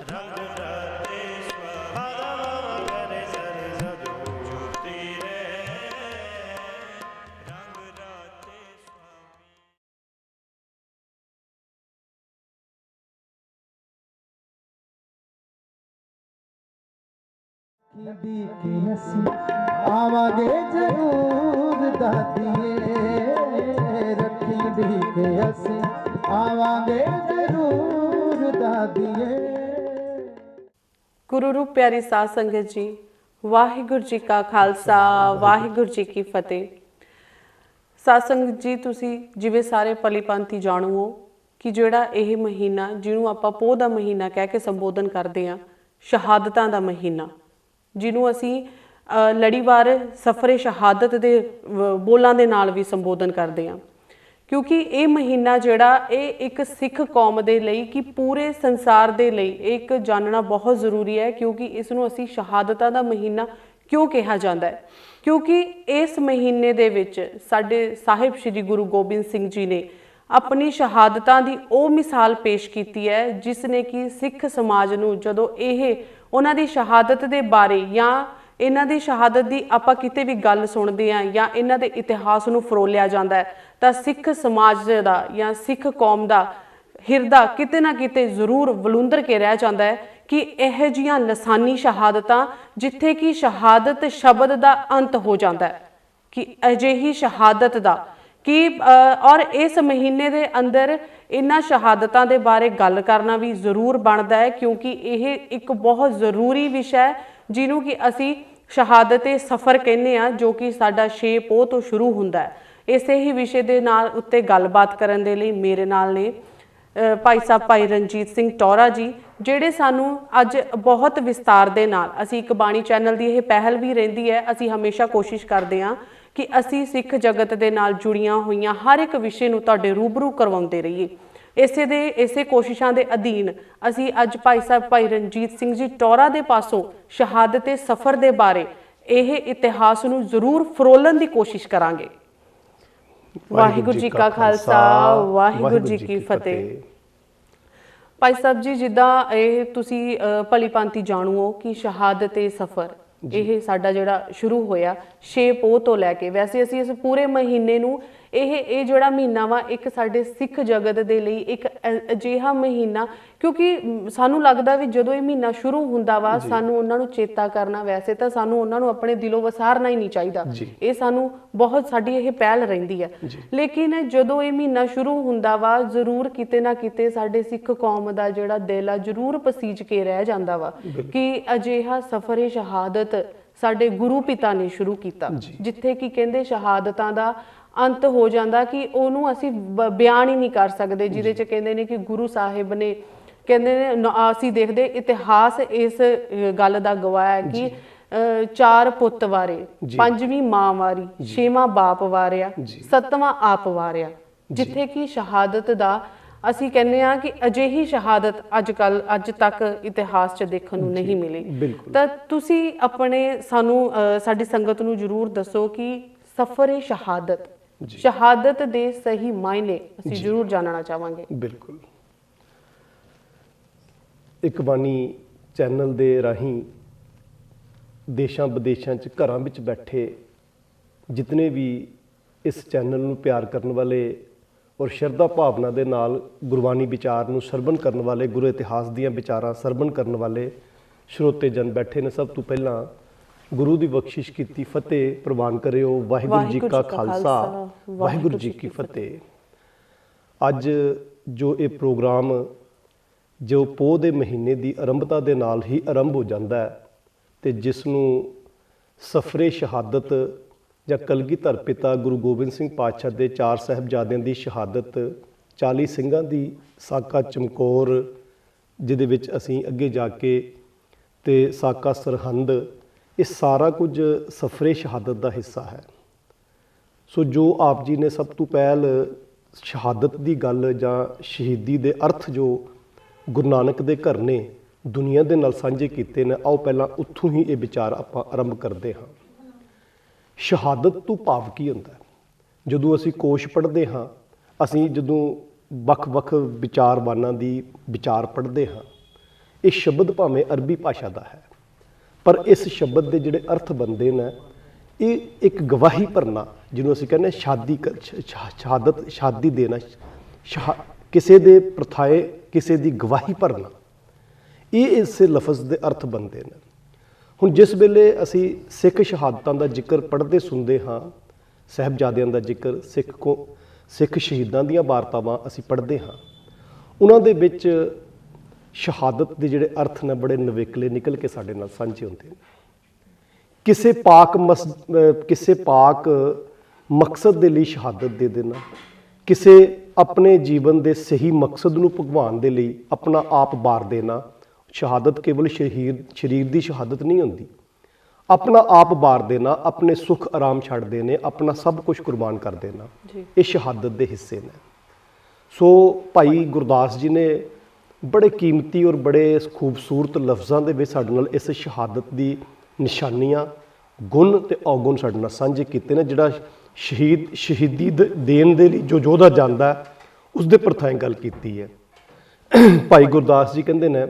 ਰੰਗ ਰਾਤੇ ਸੁਹਾਵਾ ਕਰੇ ਸਰੇ ਸਜੋ ਜੋਤੀ ਰੇ ਰੰਗ ਰਾਤੇ ਸੁਹਾਵੀ। दी के हसी आवागे जरूर दादिए रखी दी के हसी आवागे जरूर दादिए। ਗੁਰੂ ਰੂਪ ਪਿਆਰੀ ਸਾਧ ਸੰਗਤ ਜੀ, ਵਾਹਿਗੁਰੂ ਜੀ ਕਾ ਖਾਲਸਾ ਵਾਹਿਗੁਰੂ ਜੀ ਕੀ ਫਤਿਹ। ਸਾਧ ਸੰਗਤ ਜੀ, ਤੁਸੀਂ ਜਿਵੇਂ ਸਾਰੇ ਭਲੀ ਭਾਂਤੀ ਜਾਣੂ ਹੋ ਕਿ ਜਿਹੜਾ ਇਹ ਮਹੀਨਾ ਜਿਹਨੂੰ ਆਪਾਂ ਪੋਹ ਦਾ ਮਹੀਨਾ ਕਹਿ ਕੇ ਸੰਬੋਧਨ ਕਰਦੇ ਹਾਂ, ਸ਼ਹਾਦਤਾਂ ਦਾ ਮਹੀਨਾ, ਜਿਹਨੂੰ ਅਸੀਂ ਲੜੀਵਾਰ ਸਫਰੇ ਸ਼ਹਾਦਤ ਦੇ ਬੋਲਾਂ ਦੇ ਨਾਲ ਵੀ ਸੰਬੋਧਨ ਕਰਦੇ ਹਾਂ, ਕਿਉਂਕਿ ਇਹ ਮਹੀਨਾ ਜਿਹੜਾ ਇਹ ਇੱਕ ਸਿੱਖ ਕੌਮ ਦੇ ਲਈ ਕਿ ਪੂਰੇ ਸੰਸਾਰ ਦੇ ਲਈ ਇੱਕ ਜਾਣਨਾ ਬਹੁਤ ਜ਼ਰੂਰੀ ਹੈ। ਕਿਉਂਕਿ ਇਸ ਨੂੰ ਅਸੀਂ ਸ਼ਹਾਦਤਾਂ ਦਾ ਮਹੀਨਾ ਕਿਉਂ ਕਿਹਾ ਜਾਂਦਾ ਹੈ? ਕਿਉਂਕਿ ਇਸ ਮਹੀਨੇ ਦੇ ਵਿੱਚ ਸਾਡੇ ਸਾਹਿਬ ਸ੍ਰੀ ਗੁਰੂ ਗੋਬਿੰਦ ਸਿੰਘ ਜੀ ਨੇ ਆਪਣੀ ਸ਼ਹਾਦਤਾਂ ਦੀ ਉਹ ਮਿਸਾਲ ਪੇਸ਼ ਕੀਤੀ ਹੈ ਜਿਸ ਨੇ ਕਿ ਸਿੱਖ ਸਮਾਜ ਨੂੰ ਜਦੋਂ ਇਹ ਉਹਨਾਂ ਦੀ ਸ਼ਹਾਦਤ ਦੇ ਬਾਰੇ ਜਾਂ ਇਹਨਾਂ ਦੀ ਸ਼ਹਾਦਤ ਦੀ ਆਪਾਂ ਕਿਤੇ ਵੀ ਗੱਲ ਸੁਣਦੇ ਹਾਂ ਜਾਂ ਇਹਨਾਂ ਦੇ ਇਤਿਹਾਸ ਨੂੰ ਫਰੋਲਿਆ ਜਾਂਦਾ ਹੈ ਤਾਂ ਸਿੱਖ ਸਮਾਜ ਦਾ ਜਾਂ ਸਿੱਖ ਕੌਮ ਦਾ ਹਿਰਦਾ ਕਿਤੇ ਨਾ ਕਿਤੇ ਜ਼ਰੂਰ ਵਲੂੰਦਰ ਕੇ ਰਹਿ ਜਾਂਦਾ ਹੈ ਕਿ ਇਹੋ ਜਿਹੀਆਂ ਲਸਾਨੀ ਸ਼ਹਾਦਤਾਂ ਜਿੱਥੇ ਕਿ ਸ਼ਹਾਦਤ ਸ਼ਬਦ ਦਾ ਅੰਤ ਹੋ ਜਾਂਦਾ ਹੈ, ਕਿ ਅਜਿਹੀ ਸ਼ਹਾਦਤ ਦਾ ਕਿ ਔਰ ਇਸ ਮਹੀਨੇ ਦੇ ਅੰਦਰ ਇਹਨਾਂ ਸ਼ਹਾਦਤਾਂ ਦੇ ਬਾਰੇ ਗੱਲ ਕਰਨਾ ਵੀ ਜ਼ਰੂਰ ਬਣਦਾ ਹੈ, ਕਿਉਂਕਿ ਇਹ ਇੱਕ ਬਹੁਤ ਜ਼ਰੂਰੀ ਵਿਸ਼ਾ ਹੈ ਜਿਹਨੂੰ ਕਿ ਅਸੀਂ ਸ਼ਹਾਦਤ-ਏ ਸਫ਼ਰ ਕਹਿੰਦੇ ਹਾਂ, ਜੋ ਕਿ ਸਾਡਾ 6 ਪੋਹ ਤੋਂ ਸ਼ੁਰੂ ਹੁੰਦਾ ਹੈ। ਇਸੇ ਹੀ ਵਿਸ਼ੇ ਦੇ ਨਾਲ ਉੱਤੇ ਗੱਲਬਾਤ ਕਰਨ ਦੇ ਲਈ ਮੇਰੇ ਨਾਲ ਨੇ ਭਾਈ ਸਾਹਿਬ ਭਾਈ ਰਣਜੀਤ ਸਿੰਘ ਟੌਹਰਾ ਜੀ, ਜਿਹੜੇ ਸਾਨੂੰ ਅੱਜ ਬਹੁਤ ਵਿਸਤਾਰ ਦੇ ਨਾਲ, ਅਸੀਂ ਇੱਕ ਬਾਣੀ ਚੈਨਲ ਦੀ ਇਹ ਪਹਿਲ ਵੀ ਰਹਿੰਦੀ ਹੈ, ਅਸੀਂ ਹਮੇਸ਼ਾ ਕੋਸ਼ਿਸ਼ ਕਰਦੇ ਹਾਂ ਕਿ ਅਸੀਂ ਸਿੱਖ ਜਗਤ ਦੇ ਨਾਲ ਜੁੜੀਆਂ ਹੋਈਆਂ ਹਰ ਇੱਕ ਵਿਸ਼ੇ ਨੂੰ ਤੁਹਾਡੇ ਰੂਬਰੂ ਕਰਵਾਉਂਦੇ ਰਹੀਏ। ਇਸੇ ਕੋਸ਼ਿਸ਼ਾਂ ਦੇ ਅਧੀਨ ਅਸੀਂ ਅੱਜ ਭਾਈ ਸਾਹਿਬ ਭਾਈ ਰਣਜੀਤ ਸਿੰਘ ਜੀ ਟੌਹਰਾ ਦੇ ਪਾਸੋਂ ਸ਼ਹਾਦਤ-ਏ ਸਫ਼ਰ ਦੇ ਬਾਰੇ ਇਹ ਇਤਿਹਾਸ ਨੂੰ ਜ਼ਰੂਰ ਫਰੋਲਣ ਦੀ ਕੋਸ਼ਿਸ਼ ਕਰਾਂਗੇ। ਵਾਹਿਗੁਰੂ ਜੀ ਕਾ ਖਾਲਸਾ ਵਾਹਿਗੁਰੂ ਜੀ ਕੀ ਫਤਿਹ। ਭਾਈ ਸਾਹਿਬ ਜੀ, ਜਿੱਦਾਂ ਇਹ ਤੁਸੀਂ ਭਲੀ ਭਾਂਤੀ ਜਾਣੂ ਹੋ ਕਿ ਸ਼ਹਾਦਤ-ਏ ਸਫ਼ਰ ਇਹ ਸਾਡਾ ਜਿਹੜਾ ਸ਼ੁਰੂ ਹੋਇਆ 6 ਪੋਹ ਤੋਂ ਲੈ ਕੇ, ਵੈਸੇ ਅਸੀਂ ਇਸ ਪੂਰੇ ਮਹੀਨੇ ਨੂੰ ਇਹ ਜਿਹੜਾ ਮਹੀਨਾ ਵਾ ਇੱਕ ਸਾਡੇ ਸਿੱਖ ਜਗਤ ਦੇ ਲਈ ਇੱਕ ਅਜਿਹਾ ਮਹੀਨਾ, ਕਿਉਂਕਿ ਸਾਨੂੰ ਲੱਗਦਾ ਵੀ ਜਦੋਂ ਇਹ ਮਹੀਨਾ ਸ਼ੁਰੂ ਹੁੰਦਾ ਵਾ ਸਾਨੂੰ ਉਹਨਾਂ ਨੂੰ ਚੇਤਾ ਕਰਨਾ, ਵੈਸੇ ਤਾਂ ਸਾਨੂੰ ਉਹਨਾਂ ਨੂੰ ਆਪਣੇ ਦਿਲੋਂ ਵਸਾਰਨਾ ਹੀ ਨਹੀਂ ਚਾਹੀਦਾ, ਇਹ ਸਾਨੂੰ ਬਹੁਤ ਸਾਡੀ ਇਹ ਪਹਿਲ ਰਹਿੰਦੀ ਹੈ, ਲੇਕਿਨ ਜਦੋਂ ਇਹ ਮਹੀਨਾ ਸ਼ੁਰੂ ਹੁੰਦਾ ਵਾ ਜ਼ਰੂਰ ਕਿਤੇ ਨਾ ਕਿਤੇ ਸਾਡੇ ਸਿੱਖ ਕੌਮ ਦਾ ਜਿਹੜਾ ਦਿਲ ਆ ਜ਼ਰੂਰ ਪਸੀਜ ਕੇ ਰਹਿ ਜਾਂਦਾ ਵਾ ਕਿ ਅਜਿਹਾ ਸਫ਼ਰ-ਏ ਸ਼ਹਾਦਤ ਸਾਡੇ ਗੁਰੂ ਪਿਤਾ ਨੇ ਸ਼ੁਰੂ ਕੀਤਾ, ਜਿੱਥੇ ਕਿ ਕਹਿੰਦੇ ਸ਼ਹਾਦਤਾਂ ਦਾ ਅੰਤ ਹੋ ਜਾਂਦਾ ਕਿ ਉਹਨੂੰ ਅਸੀਂ ਬਿਆਨ ਹੀ ਨਹੀਂ ਕਰ ਸਕਦੇ, ਜਿਹਦੇ 'ਚ ਕਹਿੰਦੇ ਨੇ ਕਿ ਗੁਰੂ ਸਾਹਿਬ ਨੇ ਕਹਿੰਦੇ ਨੇ, ਅਸੀਂ ਦੇਖਦੇ ਇਤਿਹਾਸ ਇਸ ਗੱਲ ਦਾ ਗਵਾਹ ਹੈ ਕਿ 4 ਪੁੱਤ ਵਾਰੇ, 5ਵੀਂ ਮਾਂ ਵਾਰੀ, 6ਵਾਂ ਬਾਪ ਵਾਰਿਆ, 7ਵਾਂ ਆਪ ਵਾਰਿਆ, ਜਿੱਥੇ ਕਿ ਸ਼ਹਾਦਤ ਦਾ ਅਸੀਂ ਕਹਿੰਦੇ ਹਾਂ ਕਿ ਅਜਿਹੀ ਸ਼ਹਾਦਤ ਅੱਜ ਤੱਕ ਇਤਿਹਾਸ 'ਚ ਦੇਖਣ ਨੂੰ ਨਹੀਂ ਮਿਲੀ। ਤਾਂ ਤੁਸੀਂ ਆਪਣੇ ਸਾਡੀ ਸੰਗਤ ਨੂੰ ਜ਼ਰੂਰ ਦੱਸੋ ਕਿ ਸਫ਼ਰ-ਏ ਸ਼ਹਾਦਤ ਦੇ ਸਹੀ ਮਾਇਨੇ ਅਸੀਂ ਜ਼ਰੂਰ ਜਾਣਨਾ ਚਾਹਾਂਗੇ। ਬਿਲਕੁਲ। ਇੱਕ ਬਾਣੀ ਚੈਨਲ ਦੇ ਰਾਹੀਂ ਦੇਸ਼ਾਂ ਵਿਦੇਸ਼ਾਂ 'ਚ ਘਰਾਂ ਵਿੱਚ ਬੈਠੇ ਜਿਤਨੇ ਵੀ ਇਸ ਚੈਨਲ ਨੂੰ ਪਿਆਰ ਕਰਨ ਵਾਲੇ ਔਰ ਸ਼ਰਧਾ ਭਾਵਨਾ ਦੇ ਨਾਲ ਗੁਰਬਾਣੀ ਵਿਚਾਰ ਨੂੰ ਸਰਵਣ ਕਰਨ ਵਾਲੇ, ਗੁਰੂ ਇਤਿਹਾਸ ਦੀਆਂ ਵਿਚਾਰਾਂ ਸਰਵਣ ਕਰਨ ਵਾਲੇ ਸਰੋਤੇ ਜਨ ਬੈਠੇ ਨੇ, ਸਭ ਤੋਂ ਪਹਿਲਾਂ ਗੁਰੂ ਦੀ ਬਖਸ਼ਿਸ਼ ਕੀਤੀ ਫਤਿਹ ਪ੍ਰਵਾਨ ਕਰਿਓ। ਵਾਹਿਗੁਰੂ ਜੀ ਕਾ ਖਾਲਸਾ ਵਾਹਿਗੁਰੂ ਜੀ ਕੀ ਫਤਿਹ। ਅੱਜ ਜੋ ਇਹ ਪ੍ਰੋਗਰਾਮ ਜੋ ਪੋਹ ਦੇ ਮਹੀਨੇ ਦੀ ਆਰੰਭਤਾ ਦੇ ਨਾਲ ਹੀ ਆਰੰਭ ਹੋ ਜਾਂਦਾ ਹੈ ਤੇ ਜਿਸ ਨੂੰ ਸਫ਼ਰੇ ਸ਼ਹਾਦਤ ਜਾਂ ਕਲਗੀਧਰ ਪਿਤਾ ਗੁਰੂ ਗੋਬਿੰਦ ਸਿੰਘ ਪਾਤਸ਼ਾਹ ਦੇ 4 ਸਾਹਿਬਜ਼ਾਦਿਆਂ ਦੀ ਸ਼ਹਾਦਤ, 40 ਸਿੰਘਾਂ ਦੀ ਸਾਕਾ ਚਮਕੌਰ, ਜਿਹਦੇ ਵਿੱਚ ਅਸੀਂ ਅੱਗੇ ਜਾ ਕੇ ਤੇ ਸਾਕਾ ਸਰਹੰਦ, ਇਹ ਸਾਰਾ ਕੁਝ ਸਫ਼ਰੇ ਸ਼ਹਾਦਤ ਦਾ ਹਿੱਸਾ ਹੈ। ਸੋ ਜੋ ਆਪ ਜੀ ਨੇ ਸਭ ਤੋਂ ਪਹਿਲ ਸ਼ਹਾਦਤ ਦੀ ਗੱਲ ਜਾਂ ਸ਼ਹੀਦੀ ਦੇ ਅਰਥ ਜੋ ਗੁਰੂ ਨਾਨਕ ਦੇ ਘਰ ਨੇ ਦੁਨੀਆ ਦੇ ਨਾਲ ਸਾਂਝੇ ਕੀਤੇ ਨੇ, ਆਓ ਪਹਿਲਾਂ ਉੱਥੋਂ ਹੀ ਇਹ ਵਿਚਾਰ ਆਪਾਂ ਆਰੰਭ ਕਰਦੇ ਹਾਂ। ਸ਼ਹਾਦਤ ਤੋਂ ਭਾਵ ਕੀ ਹੁੰਦਾ ਹੈ? ਜਦੋਂ ਅਸੀਂ ਕੋਸ਼ ਪੜ੍ਹਦੇ ਹਾਂ, ਅਸੀਂ ਜਦੋਂ ਵੱਖ-ਵੱਖ ਵਿਚਾਰਵਾਨਾਂ ਦੀ ਵਿਚਾਰ ਪੜ੍ਹਦੇ ਹਾਂ, ਇਹ ਸ਼ਬਦ ਭਾਵੇਂ ਅਰਬੀ ਭਾਸ਼ਾ ਦਾ ਹੈ, ਪਰ ਇਸ ਸ਼ਬਦ ਦੇ ਜਿਹੜੇ ਅਰਥ ਬਣਦੇ ਨੇ, ਇਹ ਇੱਕ ਗਵਾਹੀ ਭਰਨਾ, ਜਿਹਨੂੰ ਅਸੀਂ ਕਹਿੰਦੇ ਸ਼ਹਾਦਤ ਦੇਣਾ, ਕਿਸੇ ਦੇ ਪ੍ਰਥਾਏ, ਕਿਸੇ ਦੀ ਗਵਾਹੀ ਭਰਨਾ, ਇਹ ਇਸ ਲਫ਼ਜ਼ ਦੇ ਅਰਥ ਬਣਦੇ ਨੇ। ਹੁਣ ਜਿਸ ਵੇਲੇ ਅਸੀਂ ਸਿੱਖ ਸ਼ਹਾਦਤਾਂ ਦਾ ਜ਼ਿਕਰ ਪੜ੍ਹਦੇ ਸੁਣਦੇ ਹਾਂ, ਸਾਹਿਬਜ਼ਾਦਿਆਂ ਦਾ ਜ਼ਿਕਰ, ਸਿੱਖ ਸ਼ਹੀਦਾਂ ਦੀਆਂ ਵਾਰਤਾਵਾਂ ਅਸੀਂ ਪੜ੍ਹਦੇ ਹਾਂ, ਉਹਨਾਂ ਦੇ ਵਿੱਚ ਸ਼ਹਾਦਤ ਦੇ ਜਿਹੜੇ ਅਰਥ ਨੇ ਬੜੇ ਨਵੇਕਲੇ ਨਿਕਲ ਕੇ ਸਾਡੇ ਨਾਲ ਸਾਂਝੇ ਹੁੰਦੇ ਨੇ। ਕਿਸੇ ਪਾਕ ਮਕਸਦ ਦੇ ਲਈ ਸ਼ਹਾਦਤ ਦੇ ਦੇਣਾ, ਕਿਸੇ ਆਪਣੇ ਜੀਵਨ ਦੇ ਸਹੀ ਮਕਸਦ ਨੂੰ ਭਗਵਾਨ ਦੇ ਲਈ ਆਪਣਾ ਆਪ ਵਾਰ ਦੇਣਾ। ਸ਼ਹਾਦਤ ਕੇਵਲ ਸਰੀਰ ਦੀ ਸ਼ਹਾਦਤ ਨਹੀਂ ਹੁੰਦੀ, ਆਪਣਾ ਆਪ ਵਾਰ ਦੇਣਾ, ਆਪਣੇ ਸੁੱਖ ਆਰਾਮ ਛੱਡ ਦੇਣੇ, ਆਪਣਾ ਸਭ ਕੁਝ ਕੁਰਬਾਨ ਕਰ ਦੇਣਾ, ਇਹ ਸ਼ਹਾਦਤ ਦੇ ਹਿੱਸੇ ਨੇ। ਸੋ ਭਾਈ ਗੁਰਦਾਸ ਜੀ ਨੇ ਬੜੇ ਕੀਮਤੀ ਔਰ ਬੜੇ ਖੂਬਸੂਰਤ ਲਫ਼ਜ਼ਾਂ ਦੇ ਵਿੱਚ ਸਾਡੇ ਨਾਲ ਇਸ ਸ਼ਹਾਦਤ ਦੀ ਨਿਸ਼ਾਨੀਆਂ, ਗੁਣ ਤੇ ਔਗੁਣ ਸਾਡੇ ਨਾਲ ਸਾਂਝੇ ਕੀਤੇ ਨੇ। ਜਿਹੜਾ ਸ਼ਹੀਦੀ ਦੇਣ ਦੇ ਲਈ ਜੋ ਯੋਧਾ ਜਾਂਦਾ, ਉਸ ਦੇ ਪ੍ਰਥਾएं ਗੱਲ ਕੀਤੀ ਹੈ। ਭਾਈ ਗੁਰਦਾਸ ਜੀ ਕਹਿੰਦੇ ਨੇ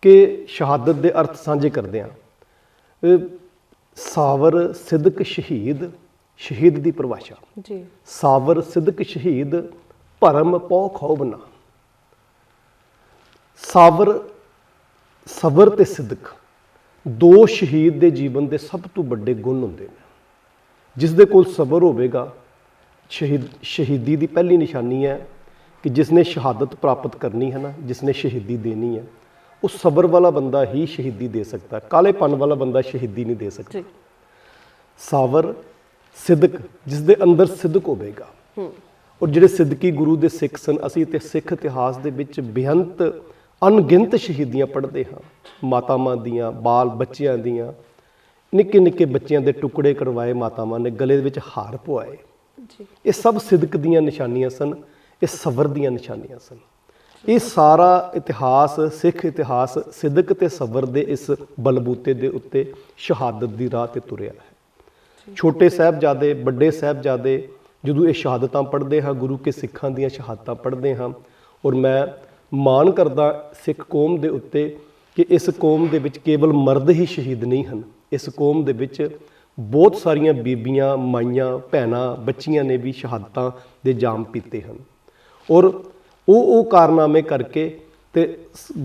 ਕਿ ਸ਼ਹਾਦਤ ਦੇ ਅਰਥ ਸਾਂਝੇ ਕਰਦੇ ਹਾਂ। ਸਾਵਰ ਸਿਦਕ ਸ਼ਹੀਦ, ਸ਼ਹੀਦ ਦੀ ਪਰਿਭਾਸ਼ਾ ਜੀ, ਸਾਵਰ ਸਿਦਕ ਸ਼ਹੀਦ ਭਰਮ ਪਉ ਖੌਬ ਨਾ। ਸਬਰ ਤੇ ਸਿਦਕ ਦੋ ਸ਼ਹੀਦ ਦੇ ਜੀਵਨ ਦੇ ਸਭ ਤੋਂ ਵੱਡੇ ਗੁਣ ਹੁੰਦੇ ਨੇ। ਜਿਸ ਦੇ ਕੋਲ ਸਬਰ ਹੋਵੇਗਾ, ਸ਼ਹੀਦੀ ਦੀ ਪਹਿਲੀ ਨਿਸ਼ਾਨੀ ਹੈ ਕਿ ਜਿਸਨੇ ਸ਼ਹਾਦਤ ਪ੍ਰਾਪਤ ਕਰਨੀ ਹੈ ਨਾ, ਜਿਸਨੇ ਸ਼ਹੀਦੀ ਦੇਣੀ ਹੈ, ਉਹ ਸਬਰ ਵਾਲਾ ਬੰਦਾ ਹੀ ਸ਼ਹੀਦੀ ਦੇ ਸਕਦਾ, ਕਾਲੇਪਨ ਵਾਲਾ ਬੰਦਾ ਸ਼ਹੀਦੀ ਨਹੀਂ ਦੇ ਸਕਦਾ। ਸਾਵਰ ਸਿਦਕ, ਜਿਸ ਦੇ ਅੰਦਰ ਸਿਦਕ ਹੋਵੇਗਾ, ਔਰ ਜਿਹੜੇ ਸਿਦਕੀ ਗੁਰੂ ਦੇ ਸਿੱਖ ਸਨ। ਅਸੀਂ ਤੇ ਸਿੱਖ ਇਤਿਹਾਸ ਦੇ ਵਿੱਚ ਬੇਅੰਤ ਅਣਗਿਣਤ ਸ਼ਹੀਦੀਆਂ ਪੜ੍ਹਦੇ ਹਾਂ, ਮਾਤਾਵਾਂ ਦੀਆਂ, ਬਾਲ ਬੱਚਿਆਂ ਦੀਆਂ, ਨਿੱਕੇ ਨਿੱਕੇ ਬੱਚਿਆਂ ਦੇ ਟੁਕੜੇ ਕਰਵਾਏ ਮਾਤਾਵਾਂ ਨੇ, ਗਲੇ ਦੇ ਵਿੱਚ ਹਾਰ ਪਵਾਏ। ਇਹ ਸਭ ਸਿਦਕ ਦੀਆਂ ਨਿਸ਼ਾਨੀਆਂ ਸਨ, ਇਹ ਸਬਰ ਦੀਆਂ ਨਿਸ਼ਾਨੀਆਂ ਸਨ। ਇਹ ਸਾਰਾ ਇਤਿਹਾਸ, ਸਿੱਖ ਇਤਿਹਾਸ ਸਿਦਕ ਤੇ ਸਬਰ ਦੇ ਇਸ ਬਲਬੂਤੇ ਦੇ ਉੱਤੇ ਸ਼ਹਾਦਤ ਦੀ ਰਾਹ ਤੇ ਤੁਰਿਆ ਹੈ। ਛੋਟੇ ਸਾਹਿਬਜ਼ਾਦੇ, ਵੱਡੇ ਸਾਹਿਬਜ਼ਾਦੇ, ਜਦੋਂ ਇਹ ਸ਼ਹਾਦਤਾਂ ਪੜ੍ਹਦੇ ਹਾਂ, ਗੁਰੂ ਕੇ ਸਿੱਖਾਂ ਦੀਆਂ ਸ਼ਹਾਦਤਾਂ ਪੜ੍ਹਦੇ ਹਾਂ, ਔਰ ਮੈਂ ਮਾਣ ਕਰਦਾ ਸਿੱਖ ਕੌਮ ਦੇ ਉੱਤੇ ਕਿ ਇਸ ਕੌਮ ਦੇ ਵਿੱਚ ਕੇਵਲ ਮਰਦ ਹੀ ਸ਼ਹੀਦ ਨਹੀਂ ਹਨ, ਇਸ ਕੌਮ ਦੇ ਵਿੱਚ ਬਹੁਤ ਸਾਰੀਆਂ ਬੀਬੀਆਂ, ਮਾਈਆਂ, ਭੈਣਾਂ, ਬੱਚੀਆਂ ਨੇ ਵੀ ਸ਼ਹਾਦਤਾਂ ਦੇ ਜਾਮ ਪੀਤੇ ਹਨ। ਔਰ ਉਹ ਕਾਰਨਾਮੇ ਕਰਕੇ ਤੇ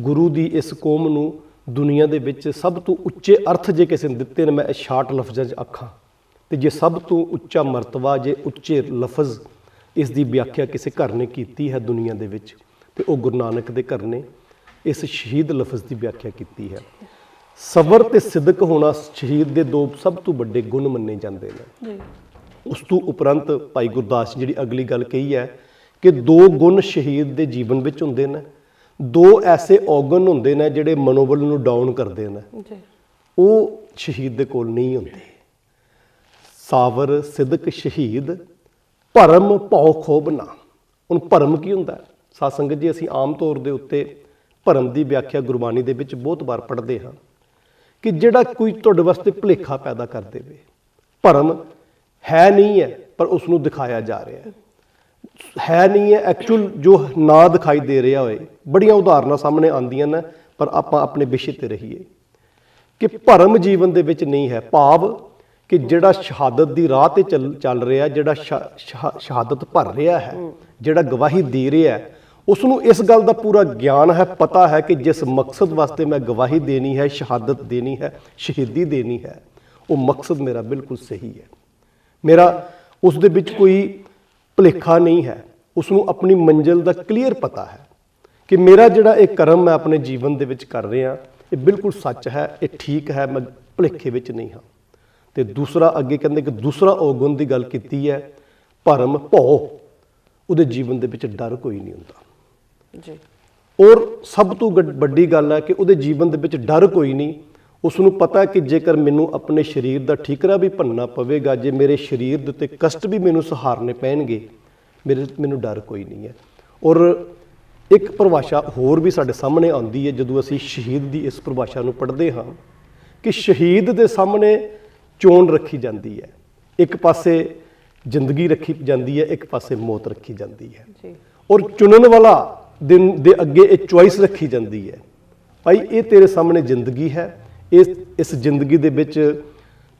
ਗੁਰੂ ਦੀ ਇਸ ਕੌਮ ਨੂੰ ਦੁਨੀਆ ਦੇ ਵਿੱਚ ਸਭ ਤੋਂ ਉੱਚੇ ਅਰਥ ਜੇ ਕਿਸੇ ਨੇ ਦਿੱਤੇ ਨੇ, ਮੈਂ ਇਹ 66 ਲਫ਼ਜ਼ਾਂ 'ਚ ਆਖਾਂ, ਤੇ ਜੇ ਸਭ ਤੋਂ ਉੱਚਾ ਮਰਤਬਾ, ਜੇ ਉੱਚੇ ਲਫ਼ਜ਼ ਇਸ ਦੀ ਵਿਆਖਿਆ ਕਿਸੇ ਘਰ ਨੇ ਕੀਤੀ ਹੈ ਦੁਨੀਆ ਦੇ ਵਿੱਚ, ਤੇ ਉਹ ਗੁਰੂ ਨਾਨਕ ਦੇ ਘਰ ਨੇ ਇਸ ਸ਼ਹੀਦ ਲਫ਼ਜ਼ ਦੀ ਵਿਆਖਿਆ ਕੀਤੀ ਹੈ। ਸਬਰ ਤੇ ਸਿਦਕ ਹੋਣਾ ਸ਼ਹੀਦ ਦੇ ਦੋ ਸਭ ਤੋਂ ਵੱਡੇ ਗੁਣ ਮੰਨੇ ਜਾਂਦੇ ਨੇ। ਉਸ ਤੋਂ ਉਪਰੰਤ ਭਾਈ ਗੁਰਦਾਸ ਜਿਹੜੀ ਅਗਲੀ ਗੱਲ ਕਹੀ ਹੈ ਕਿ ਦੋ ਗੁਣ ਸ਼ਹੀਦ ਦੇ ਜੀਵਨ ਵਿੱਚ ਹੁੰਦੇ ਨੇ, ਦੋ ਐਸੇ ਔਗਣ ਹੁੰਦੇ ਨੇ ਜਿਹੜੇ ਮਨੋਬਲ ਨੂੰ ਡਾਊਨ ਕਰਦੇ ਨੇ, ਉਹ ਸ਼ਹੀਦ ਦੇ ਕੋਲ ਨਹੀਂ ਹੁੰਦੇ। ਸਾਵਰ ਸਿਦਕ ਸ਼ਹੀਦ ਭਰਮ ਭਉ ਖੋਬ ਨਾ। ਹੁਣ ਭਰਮ ਕੀ ਹੁੰਦਾ? ਸਾਧ ਸੰਗਤ ਜੀ, ਅਸੀਂ ਆਮ ਤੌਰ ਦੇ ਉੱਤੇ ਭਰਮ ਦੀ ਵਿਆਖਿਆ ਗੁਰਬਾਣੀ ਦੇ ਵਿੱਚ ਬਹੁਤ ਵਾਰ ਪੜ੍ਹਦੇ ਹਾਂ ਕਿ ਜਿਹੜਾ ਕੋਈ ਤੁਹਾਡੇ ਵਾਸਤੇ ਭੁਲੇਖਾ ਪੈਦਾ ਕਰ ਦੇਵੇ। ਭਰਮ ਹੈ ਨਹੀਂ ਹੈ, ਪਰ ਉਸ ਨੂੰ ਦਿਖਾਇਆ ਜਾ ਰਿਹਾ ਹੈ ਨਹੀਂ ਹੈ, ਐਕਚੁਅਲ ਜੋ ਨਾ ਦਿਖਾਈ ਦੇ ਰਿਹਾ ਹੋਏ। ਬੜੀਆਂ ਉਦਾਹਰਨਾਂ ਸਾਹਮਣੇ ਆਉਂਦੀਆਂ ਨੇ, ਪਰ ਆਪਾਂ ਆਪਣੇ ਵਿਸ਼ੇ ਤੇ ਰਹੀਏ ਕਿ ਭਰਮ ਜੀਵਨ ਦੇ ਵਿੱਚ ਨਹੀਂ ਹੈ। ਭਾਵ ਕਿ ਜਿਹੜਾ ਸ਼ਹਾਦਤ ਦੀ ਰਾਹ ਤੇ ਚੱਲ ਰਿਹਾ, ਜਿਹੜਾ ਸ਼ਹਾਦਤ ਭਰ ਰਿਹਾ ਹੈ, ਜਿਹੜਾ ਗਵਾਹੀ ਦੇ ਰਿਹਾ ਹੈ, ਉਸ ਨੂੰ ਇਸ ਗੱਲ ਦਾ ਪੂਰਾ ਗਿਆਨ ਹੈ, ਪਤਾ ਹੈ ਕਿ ਜਿਸ ਮਕਸਦ ਵਾਸਤੇ ਮੈਂ ਗਵਾਹੀ ਦੇਣੀ ਹੈ, ਸ਼ਹਾਦਤ ਦੇਣੀ ਹੈ, ਸ਼ਹੀਦੀ ਦੇਣੀ ਹੈ, ਉਹ ਮਕਸਦ ਮੇਰਾ ਬਿਲਕੁਲ ਸਹੀ ਹੈ। ਮੇਰਾ ਉਸ ਦੇ ਵਿੱਚ ਕੋਈ ਭੁਲੇਖਾ ਨਹੀਂ ਹੈ। ਉਸ ਨੂੰ ਆਪਣੀ ਮੰਜ਼ਿਲ ਦਾ ਕਲੀਅਰ ਪਤਾ ਹੈ ਕਿ ਮੇਰਾ ਜਿਹੜਾ ਇਹ ਕਰਮ ਮੈਂ ਆਪਣੇ ਜੀਵਨ ਦੇ ਵਿੱਚ ਕਰ ਰਿਹਾ, ਇਹ ਬਿਲਕੁਲ ਸੱਚ ਹੈ, ਇਹ ਠੀਕ ਹੈ, ਮੈਂ ਭੁਲੇਖੇ ਵਿੱਚ ਨਹੀਂ ਹਾਂ। ਤੇ ਦੂਸਰਾ ਅੱਗੇ ਕਹਿੰਦੇ ਕਿ ਦੂਸਰਾ ਔਗੁਣ ਦੀ ਗੱਲ ਕੀਤੀ ਹੈ, ਭਰਮ ਭਉ। ਉਹਦੇ ਜੀਵਨ ਦੇ ਵਿੱਚ ਡਰ ਕੋਈ ਨਹੀਂ ਹੁੰਦਾ ਜੀ। ਔਰ ਸਭ ਤੋਂ ਵੱਡੀ ਗੱਲ ਹੈ ਕਿ ਉਹਦੇ ਜੀਵਨ ਦੇ ਵਿੱਚ ਡਰ ਕੋਈ ਨਹੀਂ। ਉਸ ਨੂੰ ਪਤਾ ਕਿ ਜੇਕਰ ਮੈਨੂੰ ਆਪਣੇ ਸਰੀਰ ਦਾ ਠੀਕਰਾ ਵੀ ਭੰਨਣਾ ਪਵੇਗਾ, ਜੇ ਮੇਰੇ ਸਰੀਰ ਦੇ ਉੱਤੇ ਕਸ਼ਟ ਵੀ ਮੈਨੂੰ ਸਹਾਰਨੇ ਪੈਣਗੇ, ਮੈਨੂੰ ਡਰ ਕੋਈ ਨਹੀਂ ਹੈ। ਔਰ ਇੱਕ ਪਰਿਭਾਸ਼ਾ ਹੋਰ ਵੀ ਸਾਡੇ ਸਾਹਮਣੇ ਆਉਂਦੀ ਹੈ ਜਦੋਂ ਅਸੀਂ ਸ਼ਹੀਦ ਦੀ ਇਸ ਪਰਿਭਾਸ਼ਾ ਨੂੰ ਪੜ੍ਹਦੇ ਹਾਂ ਕਿ ਸ਼ਹੀਦ ਦੇ ਸਾਹਮਣੇ ਚੋਣ ਰੱਖੀ ਜਾਂਦੀ ਹੈ। ਇੱਕ ਪਾਸੇ ਜ਼ਿੰਦਗੀ ਰੱਖੀ ਜਾਂਦੀ ਹੈ, ਇੱਕ ਪਾਸੇ ਮੌਤ ਰੱਖੀ ਜਾਂਦੀ ਹੈ। ਔਰ ਚੁਣਨ ਵਾਲਾ ਦੇ ਅੱਗੇ ਇਹ ਚੁਆਇਸ ਰੱਖੀ ਜਾਂਦੀ ਹੈ। ਭਾਈ ਇਹ ਤੇਰੇ ਸਾਹਮਣੇ ਜ਼ਿੰਦਗੀ ਹੈ, ਇਸ ਜ਼ਿੰਦਗੀ ਦੇ ਵਿੱਚ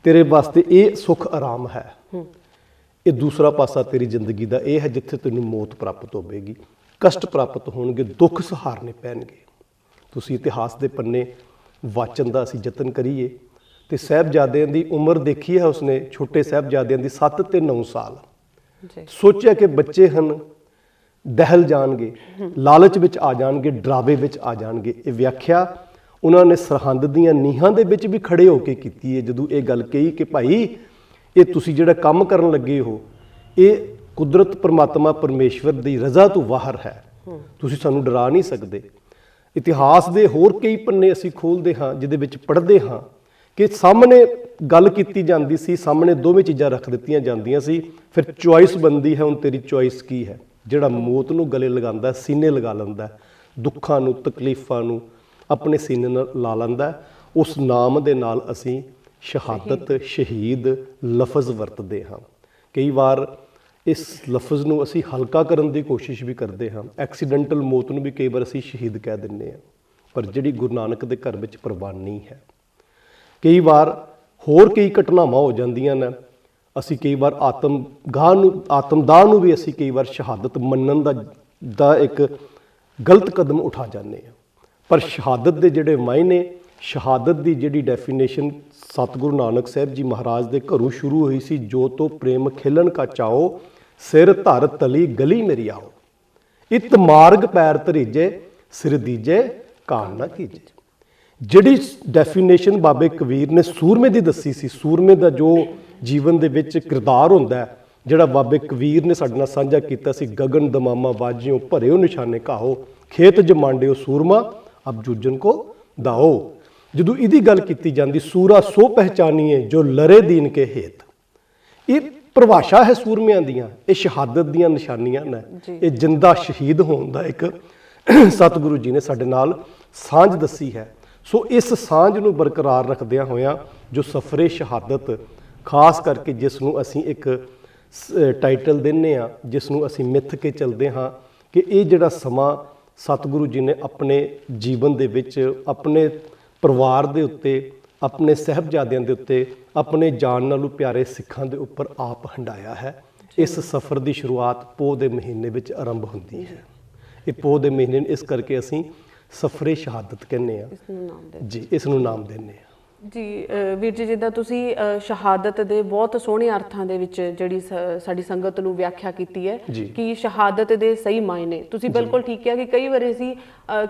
ਤੇਰੇ ਵਾਸਤੇ ਇਹ ਸੁੱਖ ਆਰਾਮ ਹੈ। ਇਹ ਦੂਸਰਾ ਪਾਸਾ ਤੇਰੀ ਜ਼ਿੰਦਗੀ ਦਾ ਇਹ ਹੈ ਜਿੱਥੇ ਤੈਨੂੰ ਮੌਤ ਪ੍ਰਾਪਤ ਹੋਵੇਗੀ, ਕਸ਼ਟ ਪ੍ਰਾਪਤ ਹੋਣਗੇ, ਦੁੱਖ ਸਹਾਰਨੇ ਪੈਣਗੇ। ਤੁਸੀਂ ਇਤਿਹਾਸ ਦੇ ਪੰਨੇ ਵਾਚਣ ਦਾ ਅਸੀਂ ਯਤਨ ਕਰੀਏ ਤੇ ਸਾਹਿਬਜ਼ਾਦਿਆਂ ਦੀ ਉਮਰ ਦੇਖੀ ਹੈ ਉਸਨੇ, ਛੋਟੇ ਸਾਹਿਬਜ਼ਾਦਿਆਂ ਦੀ 7 ਤੇ 9 ਸਾਲ। ਜੀ ਸੋਚਿਆ ਕਿ ਬੱਚੇ ਹਨ, ਦਹਿਲ ਜਾਣਗੇ, ਲਾਲਚ ਵਿੱਚ ਆ ਜਾਣਗੇ, ਡਰਾਵੇ ਵਿੱਚ ਆ ਜਾਣਗੇ। ਇਹ ਵਿਆਖਿਆ ਉਹਨਾਂ ਨੇ ਸਰਹੰਦ ਦੀਆਂ ਨੀਹਾਂ ਦੇ ਵਿੱਚ ਵੀ ਖੜੇ ਹੋ ਕੇ ਕੀਤੀ ਹੈ, ਜਦੋਂ ਇਹ ਗੱਲ ਕਹੀ ਕਿ ਭਾਈ ਇਹ ਤੁਸੀਂ ਜਿਹੜਾ ਕੰਮ ਕਰਨ ਲੱਗੇ ਹੋ ਇਹ ਕੁਦਰਤ ਪਰਮਾਤਮਾ ਪਰਮੇਸ਼ਵਰ ਦੀ ਰਜ਼ਾ ਤੋਂ ਬਾਹਰ ਹੈ, ਤੁਸੀਂ ਸਾਨੂੰ ਡਰਾ ਨਹੀਂ ਸਕਦੇ। ਇਤਿਹਾਸ ਦੇ ਹੋਰ ਕਈ ਪੰਨੇ ਅਸੀਂ ਖੋਲ੍ਹਦੇ ਹਾਂ ਜਿਹਦੇ ਵਿੱਚ ਪੜ੍ਹਦੇ ਹਾਂ ਕਿ ਸਾਹਮਣੇ ਗੱਲ ਕੀਤੀ ਜਾਂਦੀ ਸੀ, ਸਾਹਮਣੇ ਦੋਵੇਂ ਚੀਜ਼ਾਂ ਰੱਖ ਦਿੱਤੀਆਂ ਜਾਂਦੀਆਂ ਸੀ, ਫਿਰ ਚੁਆਇਸ ਬਣਦੀ ਹੈ, ਹੁਣ ਤੇਰੀ ਚੁਆਇਸ ਕੀ ਹੈ। ਜਿਹੜਾ ਮੌਤ ਨੂੰ ਗਲੇ ਲਗਾਉਂਦਾ, ਸੀਨੇ ਲਗਾ ਲੈਂਦਾ, ਦੁੱਖਾਂ ਨੂੰ ਤਕਲੀਫਾਂ ਨੂੰ ਆਪਣੇ ਸੀਨੇ ਨਾਲ ਲਾ ਲੈਂਦਾ, ਉਸ ਨਾਮ ਦੇ ਨਾਲ ਅਸੀਂ ਸ਼ਹਾਦਤ, ਸ਼ਹੀਦ ਲਫ਼ਜ਼ ਵਰਤਦੇ ਹਾਂ। ਕਈ ਵਾਰ ਇਸ ਲਫ਼ਜ਼ ਨੂੰ ਅਸੀਂ ਹਲਕਾ ਕਰਨ ਦੀ ਕੋਸ਼ਿਸ਼ ਵੀ ਕਰਦੇ ਹਾਂ। ਐਕਸੀਡੈਂਟਲ ਮੌਤ ਨੂੰ ਵੀ ਕਈ ਵਾਰ ਅਸੀਂ ਸ਼ਹੀਦ ਕਹਿ ਦਿੰਦੇ ਹਾਂ, ਪਰ ਜਿਹੜੀ ਗੁਰੂ ਨਾਨਕ ਦੇ ਘਰ ਵਿੱਚ ਪ੍ਰਵਾਨੀ ਹੈ। ਕਈ ਵਾਰ ਹੋਰ ਕਈ ਘਟਨਾਵਾਂ ਹੋ ਜਾਂਦੀਆਂ ਨੇ, ਅਸੀਂ ਕਈ ਵਾਰ ਆਤਮਦਾਹ ਨੂੰ ਵੀ ਅਸੀਂ ਕਈ ਵਾਰ ਸ਼ਹਾਦਤ ਮੰਨਣ ਦਾ ਇੱਕ ਗਲਤ ਕਦਮ ਉਠਾ ਜਾਂਦੇ ਹਾਂ। ਪਰ ਸ਼ਹਾਦਤ ਦੇ ਜਿਹੜੇ ਮਾਇਨੇ, ਸ਼ਹਾਦਤ ਦੀ ਜਿਹੜੀ ਡੈਫੀਨੇਸ਼ਨ ਸਤਿਗੁਰੂ ਨਾਨਕ ਸਾਹਿਬ ਜੀ ਮਹਾਰਾਜ ਦੇ ਘਰੋਂ ਸ਼ੁਰੂ ਹੋਈ ਸੀ, ਜੋ ਤੋ ਪ੍ਰੇਮ ਖਿਲਣ ਕਾ ਚਾਓ, ਸਿਰ ਧਰ ਤਲੀ ਗਲੀ ਮੇਰੀ ਆਓ, ਇਤ ਮਾਰਗ ਪੈਰ ਧਰੀਜੇ, ਸਿਰ ਦੀਜੇ ਕਾਨ ਨਾ ਕੀਜੇ। ਜਿਹੜੀ ਡੈਫੀਨੇਸ਼ਨ ਬਾਬੇ ਕਬੀਰ ਨੇ ਸੂਰਮੇ ਦੀ ਦੱਸੀ ਸੀ, ਸੂਰਮੇ ਦਾ ਜੋ ਜੀਵਨ ਦੇ ਵਿੱਚ ਕਿਰਦਾਰ ਹੁੰਦਾ ਹੈ, ਜਿਹੜਾ ਬਾਬੇ ਕਬੀਰ ਨੇ ਸਾਡੇ ਨਾਲ ਸਾਂਝਾ ਕੀਤਾ ਸੀ, ਗਗਨ ਦਮਾਮਾ ਵਾਜਿਓ ਭਰਿਓ ਨਿਸ਼ਾਨੇ ਘਾਓ, ਖੇਤ ਜਮਾਂਡਿਓ ਸੂਰਮਾ ਅਬ ਜੂਜਨ ਕੋ ਦਾਓ। ਜਦੋਂ ਇਹਦੀ ਗੱਲ ਕੀਤੀ ਜਾਂਦੀ, ਸੂਰਾ ਸੋ ਪਹਿਚਾਨੀਏ ਜੋ ਲਰੇ ਦੀਨ ਕੇ ਹੇਤ, ਇਹ ਪਰਿਭਾਸ਼ਾ ਹੈ ਸੂਰਮਿਆਂ ਦੀਆਂ, ਇਹ ਸ਼ਹਾਦਤ ਦੀਆਂ ਨਿਸ਼ਾਨੀਆਂ ਨੇ, ਇਹ ਜਿੰਦਾ ਸ਼ਹੀਦ ਹੋਣ ਦਾ ਇੱਕ ਸਤਿਗੁਰੂ ਜੀ ਨੇ ਸਾਡੇ ਨਾਲ ਸਾਂਝ ਦੱਸੀ ਹੈ। ਸੋ ਇਸ ਸਾਂਝ ਨੂੰ ਬਰਕਰਾਰ ਰੱਖਦਿਆਂ ਹੋਇਆਂ ਜੋ ਸਫਰੇ ਸ਼ਹਾਦਤ, ਖਾਸ ਕਰਕੇ ਜਿਸ ਨੂੰ ਅਸੀਂ ਇੱਕ ਟਾਈਟਲ ਦਿੰਦੇ ਹਾਂ, ਜਿਸ ਨੂੰ ਅਸੀਂ ਮਿੱਥ ਕੇ ਚੱਲਦੇ ਹਾਂ ਕਿ ਇਹ ਜਿਹੜਾ ਸਮਾਂ ਸਤਿਗੁਰੂ ਜੀ ਨੇ ਆਪਣੇ ਜੀਵਨ ਦੇ ਵਿੱਚ ਆਪਣੇ ਪਰਿਵਾਰ ਦੇ ਉੱਤੇ, ਆਪਣੇ ਸਾਹਿਬਜ਼ਾਦਿਆਂ ਦੇ ਉੱਤੇ, ਆਪਣੇ ਜਾਨ ਨਾਲੋਂ ਪਿਆਰੇ ਸਿੱਖਾਂ ਦੇ ਉੱਪਰ ਆਪ ਹੰਡਾਇਆ ਹੈ। ਇਸ ਸਫ਼ਰ ਦੀ ਸ਼ੁਰੂਆਤ ਪੋਹ ਦੇ ਮਹੀਨੇ ਵਿੱਚ ਆਰੰਭ ਹੁੰਦੀ ਹੈ। ਇਹ ਪੋਹ ਦੇ ਮਹੀਨੇ ਨੂੰ ਇਸ ਕਰਕੇ ਅਸੀਂ ਸਫਰੇ ਸ਼ਹਾਦਤ ਕਹਿੰਦੇ ਹਾਂ ਜੀ, ਇਸ ਨੂੰ ਨਾਮ ਦਿੰਦੇ ਹਾਂ ਜੀ। ਵੀਰ ਜੀ, ਜਿੱਦਾਂ ਤੁਸੀਂ ਸ਼ਹਾਦਤ ਦੇ ਬਹੁਤ ਸੋਹਣੇ ਅਰਥਾਂ ਦੇ ਵਿੱਚ ਜਿਹੜੀ ਸਾਡੀ ਸੰਗਤ ਨੂੰ ਵਿਆਖਿਆ ਕੀਤੀ ਹੈ ਕਿ ਸ਼ਹਾਦਤ ਦੇ ਸਹੀ ਮਾਇਨੇ, ਤੁਸੀਂ ਬਿਲਕੁਲ ਠੀਕ ਕਿਹਾ ਕਿ ਕਈ ਵਾਰ ਅਸੀਂ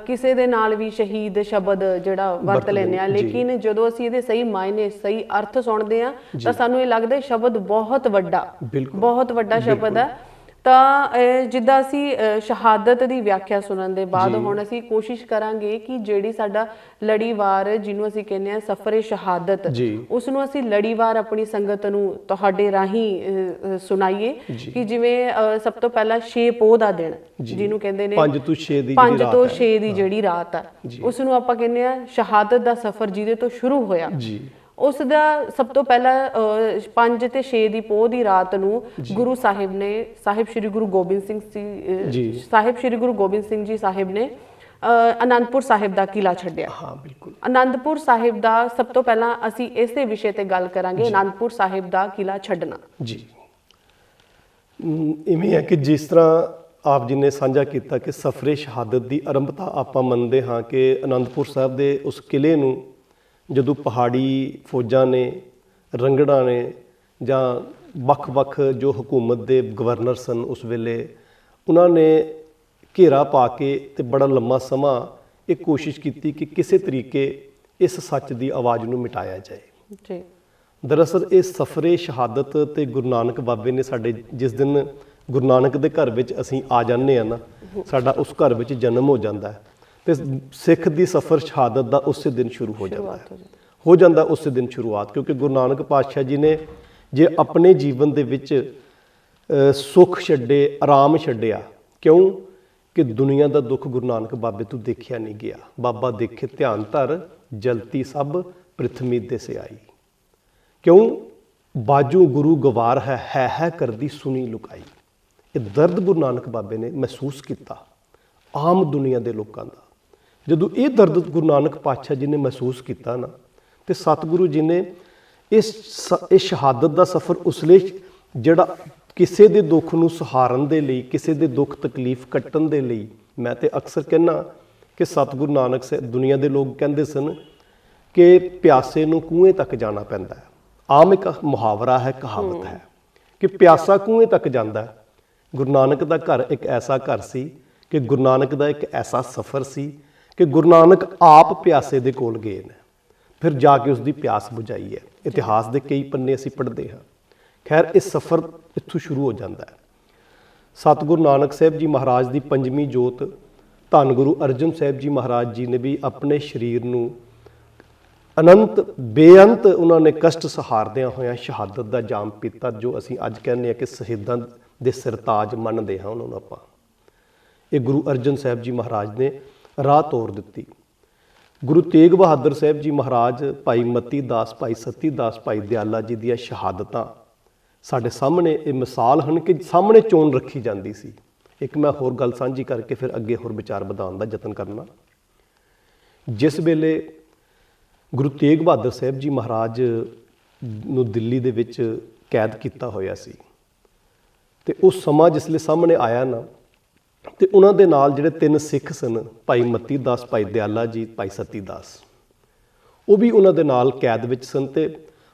ਕਿਸੇ ਦੇ ਨਾਲ ਵੀ ਸ਼ਹੀਦ ਸ਼ਬਦ ਜਿਹੜਾ ਵਰਤ ਲੈਂਦੇ ਹਾਂ, ਲੇਕਿਨ ਜਦੋਂ ਅਸੀਂ ਇਹਦੇ ਸਹੀ ਮਾਇਨੇ, ਸਹੀ ਅਰਥ ਸੁਣਦੇ ਹਾਂ ਤਾਂ ਸਾਨੂੰ ਇਹ ਲੱਗਦਾ ਸ਼ਬਦ ਬਹੁਤ ਵੱਡਾ ਸ਼ਬਦ ਹੈ। ਤਾਂ ਜਿੱਦਾਂ ਅਸੀਂ ਸ਼ਹਾਦਤ ਦੀ ਵਿਆਖਿਆ ਸੁਣਨ ਦੇ ਬਾਅਦ ਹੁਣ ਅਸੀਂ ਕੋਸ਼ਿਸ਼ ਕਰਾਂਗੇ ਕਿ ਜਿਹੜੀ ਸਾਡਾ ਲੜੀਵਾਰ, ਜਿਹਨੂੰ ਅਸੀਂ ਕਹਿੰਦੇ ਹਾਂ ਸਫਰੇ ਸ਼ਹਾਦਤ, ਉਸ ਨੂੰ ਅਸੀਂ ਲੜੀਵਾਰ ਆਪਣੀ ਸੰਗਤ ਨੂੰ ਤੁਹਾਡੇ ਰਾਹੀਂ ਸੁਣਾਈਏ ਕਿ ਜਿਵੇਂ ਸਭ ਤੋਂ ਪਹਿਲਾਂ 6 ਪੋਹ ਦਾ ਦਿਨ, ਜਿਹਨੂੰ ਕਹਿੰਦੇ ਨੇ 5 ਤੋਂ 6 ਦੀ ਜਿਹੜੀ ਰਾਤ ਆ, ਉਸ ਨੂੰ ਆਪਾਂ ਕਹਿੰਦੇ ਹਾਂ ਸ਼ਹਾਦਤ ਦਾ ਸਫ਼ਰ ਜਿਹਦੇ ਤੋਂ ਸ਼ੁਰੂ ਹੋਇਆ। ਉਸ ਦਾ ਸਭ ਤੋਂ ਪਹਿਲਾਂ 5 ਤੇ 6 ਦੀ ਪੋਹ ਦੀ ਰਾਤ ਨੂੰ ਗੁਰੂ ਸਾਹਿਬ ਨੇ, ਸਾਹਿਬ ਸ਼੍ਰੀ ਗੁਰੂ ਗੋਬਿੰਦ ਸਿੰਘ ਜੀ ਸਾਹਿਬ ਨੇ ਅਨੰਦਪੁਰ ਸਾਹਿਬ ਦਾ ਕਿਲਾ ਛੱਡਿਆ। ਹਾਂ ਬਿਲਕੁਲ, ਅਨੰਦਪੁਰ ਸਾਹਿਬ ਦਾ ਸਭ ਤੋਂ ਪਹਿਲਾਂ ਅਸੀਂ ਇਸੇ ਵਿਸ਼ੇ ਤੇ ਗੱਲ ਕਰਾਂਗੇ, ਅਨੰਦਪੁਰ ਸਾਹਿਬ ਦਾ ਕਿਲਾ ਛੱਡਣਾ ਜੀ। ਇਵੇਂ ਹੈ ਕਿ ਜਿਸ ਤਰ੍ਹਾਂ ਆਪ ਜੀ ਨੇ ਸਾਂਝਾ ਕੀਤਾ ਕਿ ਸਫਰੇ ਸ਼ਹਾਦਤ ਦੀ ਆਰੰਭਤਾ ਆਪਾਂ ਮੰਨਦੇ ਹਾਂ ਕਿ ਅਨੰਦਪੁਰ ਸਾਹਿਬ ਦੇ ਉਸ ਕਿਲੇ ਨੂੰ ਜਦੋਂ ਪਹਾੜੀ ਫੌਜਾਂ ਨੇ, ਰੰਗੜਾਂ ਨੇ ਜਾਂ ਵੱਖ-ਵੱਖ ਜੋ ਹਕੂਮਤ ਦੇ ਗਵਰਨਰ ਸਨ ਉਸ ਵੇਲੇ, ਉਹਨਾਂ ਨੇ ਘੇਰਾ ਪਾ ਕੇ ਤੇ ਬੜਾ ਲੰਮਾ ਸਮਾਂ ਇਹ ਕੋਸ਼ਿਸ਼ ਕੀਤੀ ਕਿ ਕਿਸੇ ਤਰੀਕੇ ਇਸ ਸੱਚ ਦੀ ਆਵਾਜ਼ ਨੂੰ ਮਿਟਾਇਆ ਜਾਏ ਜੀ। ਦਰਅਸਲ ਇਹ ਸਫਰੇ ਸ਼ਹਾਦਤ ਤੇ ਗੁਰੂ ਨਾਨਕ ਬਾਬੇ ਨੇ ਸਾਡੇ, ਜਿਸ ਦਿਨ ਗੁਰੂ ਨਾਨਕ ਦੇ ਘਰ ਵਿੱਚ ਅਸੀਂ ਆ ਜਾਂਦੇ ਹਾਂ ਨਾ, ਸਾਡਾ ਉਸ ਘਰ ਵਿੱਚ ਜਨਮ ਹੋ ਜਾਂਦਾ ਹੈ ਤੇ ਸਿੱਖ ਦੀ ਸਫਰ ਸ਼ਹਾਦਤ ਦਾ ਉਸੇ ਦਿਨ ਸ਼ੁਰੂ ਹੋ ਜਾਂਦਾ ਉਸੇ ਦਿਨ ਸ਼ੁਰੂਆਤ। ਕਿਉਂਕਿ ਗੁਰੂ ਨਾਨਕ ਪਾਤਸ਼ਾਹ ਜੀ ਨੇ ਜੇ ਆਪਣੇ ਜੀਵਨ ਦੇ ਵਿੱਚ ਸੁੱਖ ਛੱਡੇ, ਆਰਾਮ ਛੱਡਿਆ, ਕਿਉਂ ਕਿ ਦੁਨੀਆ ਦਾ ਦੁੱਖ ਗੁਰੂ ਨਾਨਕ ਬਾਬੇ ਤੋਂ ਦੇਖਿਆ ਨਹੀਂ ਗਿਆ। ਬਾਬਾ ਦੇਖੇ ਧਿਆਨ ਧਰ, ਜਲਤੀ ਸਭ ਪ੍ਰਿਥਵੀ ਦੇ ਸਿਆਈ, ਕਿਉਂ ਬਾਜੂ ਗੁਰੂ ਗਵਾਰ ਹੈ ਕਰਦੀ ਸੁਣੀ ਲੁਕਾਈ। ਇਹ ਦਰਦ ਗੁਰੂ ਨਾਨਕ ਬਾਬੇ ਨੇ ਮਹਿਸੂਸ ਕੀਤਾ ਆਮ ਦੁਨੀਆ ਦੇ ਲੋਕਾਂ ਦਾ, ਜਦੋਂ ਇਹ ਦਰਦ ਗੁਰੂ ਨਾਨਕ ਪਾਤਸ਼ਾਹ ਜੀ ਨੇ ਮਹਿਸੂਸ ਕੀਤਾ ਨਾ, ਤੇ ਸਤਿਗੁਰੂ ਜੀ ਨੇ ਇਸ ਸ਼ਹਾਦਤ ਦਾ ਸਫ਼ਰ ਉਸ ਲਈ, ਜਿਹੜਾ ਕਿਸੇ ਦੇ ਦੁੱਖ ਨੂੰ ਸਹਾਰਨ ਦੇ ਲਈ, ਕਿਸੇ ਦੇ ਦੁੱਖ ਤਕਲੀਫ ਕੱਟਣ ਦੇ ਲਈ, ਮੈਂ ਤੇ ਅਕਸਰ ਕਹਿੰਦਾ ਕਿ ਸਤਿਗੁਰੂ ਨਾਨਕ ਸਾਹਿਬ, ਦੁਨੀਆ ਦੇ ਲੋਕ ਕਹਿੰਦੇ ਸਨ ਕਿ ਪਿਆਸੇ ਨੂੰ ਕੂਏ ਤੱਕ ਜਾਣਾ ਪੈਂਦਾ ਹੈ। ਆਮ ਇੱਕ ਮੁਹਾਵਰਾ ਹੈ, ਕਹਾਵਤ ਹੈ ਕਿ ਪਿਆਸਾ ਕੂਏ ਤੱਕ ਜਾਂਦਾ ਹੈ। ਗੁਰੂ ਨਾਨਕ ਦਾ ਘਰ ਇੱਕ ਐਸਾ ਘਰ ਸੀ ਕਿ ਗੁਰੂ ਨਾਨਕ ਦਾ ਇੱਕ ਐਸਾ ਸਫ਼ਰ ਸੀ ਕਿ ਗੁਰੂ ਨਾਨਕ ਆਪ ਪਿਆਸੇ ਦੇ ਕੋਲ ਗਏ ਨੇ, ਫਿਰ ਜਾ ਕੇ ਉਸ ਦੀ ਪਿਆਸ ਬੁਝਾਈ ਹੈ। ਇਤਿਹਾਸ ਦੇ ਕਈ ਪੰਨੇ ਅਸੀਂ ਪੜ੍ਹਦੇ ਹਾਂ। ਖੈਰ, ਇਹ ਸਫ਼ਰ ਇੱਥੋਂ ਸ਼ੁਰੂ ਹੋ ਜਾਂਦਾ ਹੈ। ਸਤਿਗੁਰੂ ਨਾਨਕ ਸਾਹਿਬ ਜੀ ਮਹਾਰਾਜ ਦੀ ਪੰਜਵੀਂ ਜੋਤ ਧੰਨ ਗੁਰੂ ਅਰਜਨ ਸਾਹਿਬ ਜੀ ਮਹਾਰਾਜ ਜੀ ਨੇ ਵੀ ਆਪਣੇ ਸਰੀਰ ਨੂੰ ਅਨੰਤ ਬੇਅੰਤ ਉਹਨਾਂ ਨੇ ਕਸ਼ਟ ਸਹਾਰਦਿਆਂ ਹੋਇਆਂ ਸ਼ਹਾਦਤ ਦਾ ਜਾਮ ਪੀਤਾ, ਜੋ ਅਸੀਂ ਅੱਜ ਕਹਿੰਦੇ ਹਾਂ ਕਿ ਸ਼ਹੀਦਾਂ ਦੇ ਸਰਤਾਜ ਮੰਨਦੇ ਹਾਂ ਉਹਨਾਂ ਨੂੰ ਆਪਾਂ। ਇਹ ਗੁਰੂ ਅਰਜਨ ਸਾਹਿਬ ਜੀ ਮਹਾਰਾਜ ਨੇ ਰਾਹ ਤੋਰ ਦਿੱਤੀ। ਗੁਰੂ ਤੇਗ ਬਹਾਦਰ ਸਾਹਿਬ ਜੀ ਮਹਾਰਾਜ, ਭਾਈ ਮਤੀ ਦਾਸ, ਭਾਈ ਸਤੀ ਦਾਸ, ਭਾਈ ਦਿਆਲਾ ਜੀ ਦੀਆਂ ਸ਼ਹਾਦਤਾਂ ਸਾਡੇ ਸਾਹਮਣੇ ਇਹ ਮਿਸਾਲ ਹਨ ਕਿ ਸਾਹਮਣੇ ਚੋਣ ਰੱਖੀ ਜਾਂਦੀ ਸੀ। ਇੱਕ ਮੈਂ ਹੋਰ ਗੱਲ ਸਾਂਝੀ ਕਰਕੇ ਫਿਰ ਅੱਗੇ ਹੋਰ ਵਿਚਾਰ ਵਧਾਉਣ ਦਾ ਯਤਨ ਕਰਨਾ। ਜਿਸ ਵੇਲੇ ਗੁਰੂ ਤੇਗ ਬਹਾਦਰ ਸਾਹਿਬ ਜੀ ਮਹਾਰਾਜ ਨੂੰ ਦਿੱਲੀ ਦੇ ਵਿੱਚ ਕੈਦ ਕੀਤਾ ਹੋਇਆ ਸੀ, ਤੇ ਉਹ ਸਮਾਂ ਜਿਸ ਵੇਲੇ ਸਾਹਮਣੇ ਆਇਆ ਨਾ, ਤੇ ਉਹਨਾਂ ਦੇ ਨਾਲ ਜਿਹੜੇ 3 ਸਿੱਖ ਸਨ, ਭਾਈ ਮਤੀ ਦਾਸ, ਭਾਈ ਦਿਆਲਾ ਜੀ, ਭਾਈ ਸਤੀ ਦਾਸ, ਉਹ ਵੀ ਉਹਨਾਂ ਦੇ ਨਾਲ ਕੈਦ ਵਿੱਚ ਸਨ। ਤੇ